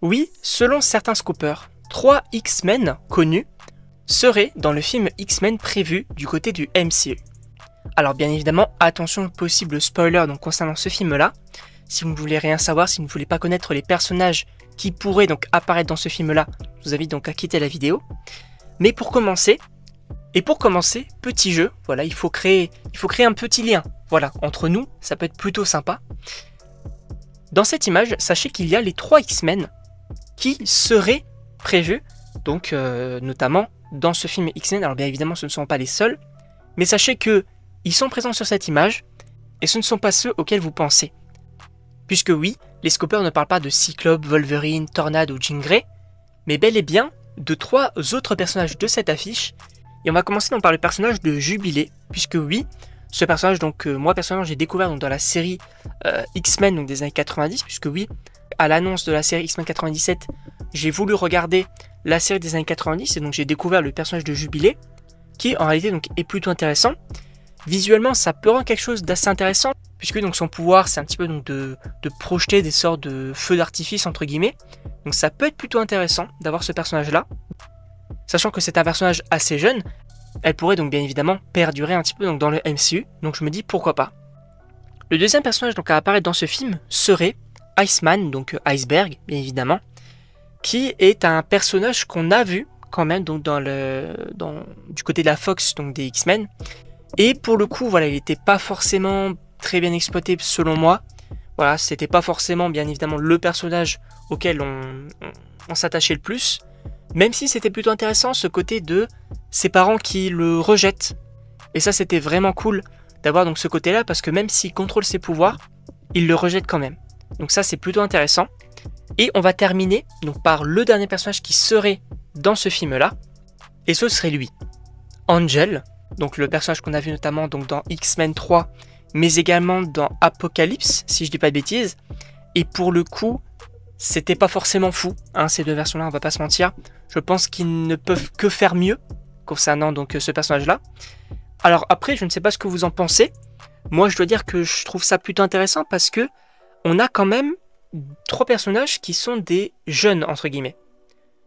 Oui, selon certains scoopers, 3 X-Men connus seraient dans le film X-Men prévu du côté du MCU. Alors bien évidemment, attention au possible spoiler donc concernant ce film-là. Si vous ne voulez rien savoir, si vous ne voulez pas connaître les personnages qui pourraient donc apparaître dans ce film-là, je vous invite donc à quitter la vidéo. Mais pour commencer, petit jeu, voilà, il faut créer un petit lien, voilà, entre nous, ça peut être plutôt sympa. Dans cette image, sachez qu'il y a les 3 X-Men qui seraient prévus, donc notamment dans ce film X-Men. Alors bien évidemment, ce ne sont pas les seuls, mais sachez que ils sont présents sur cette image, et ce ne sont pas ceux auxquels vous pensez. Puisque oui, les scoopers ne parlent pas de Cyclope, Wolverine, Tornade ou Jean Grey, mais bel et bien de 3 autres personnages de cette affiche. Et on va commencer donc par le personnage de Jubilé, puisque oui, ce personnage, donc moi personnellement j'ai découvert donc, dans la série X-Men donc, des années 90, puisque oui, à l'annonce de la série X-Men 97, j'ai voulu regarder la série des années 90, et donc j'ai découvert le personnage de Jubilé, qui en réalité donc, est plutôt intéressant. Visuellement, ça peut rendre quelque chose d'assez intéressant, puisque donc son pouvoir, c'est un petit peu donc, de projeter des sortes de feux d'artifice, entre guillemets. Donc ça peut être plutôt intéressant d'avoir ce personnage-là. Sachant que c'est un personnage assez jeune, elle pourrait donc bien évidemment perdurer un petit peu donc, dans le MCU, donc je me dis pourquoi pas. Le deuxième personnage donc, à apparaître dans ce film serait Iceman, donc Iceberg, bien évidemment, qui est un personnage qu'on a vu quand même donc, du côté de la Fox, donc des X-Men. Et pour le coup, voilà, il n'était pas forcément très bien exploité selon moi. Voilà, c'était pas forcément bien évidemment le personnage auquel on s'attachait le plus. Même si c'était plutôt intéressant ce côté de ses parents qui le rejettent. Et ça c'était vraiment cool d'avoir donc ce côté-là parce que même s'il contrôle ses pouvoirs, il le rejette quand même. Donc ça c'est plutôt intéressant. Et on va terminer donc par le dernier personnage qui serait dans ce film-là. Et ce serait lui, Angel. Donc le personnage qu'on a vu notamment donc dans X-Men 3, mais également dans Apocalypse, si je dis pas de bêtises. Et pour le coup, c'était pas forcément fou, hein, ces deux versions-là, on va pas se mentir. Je pense qu'ils ne peuvent que faire mieux concernant donc ce personnage-là. Alors après, je ne sais pas ce que vous en pensez. Moi, je dois dire que je trouve ça plutôt intéressant parce que on a quand même 3 personnages qui sont des jeunes, entre guillemets.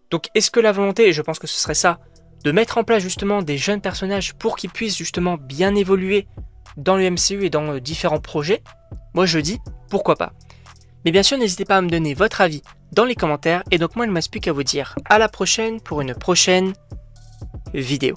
Donc est-ce que la volonté, et je pense que ce serait ça, de mettre en place justement des jeunes personnages pour qu'ils puissent justement bien évoluer dans le MCU et dans différents projets, moi je dis pourquoi pas. Mais bien sûr n'hésitez pas à me donner votre avis dans les commentaires et donc moi il ne me reste plus qu'à vous dire à la prochaine pour une prochaine vidéo.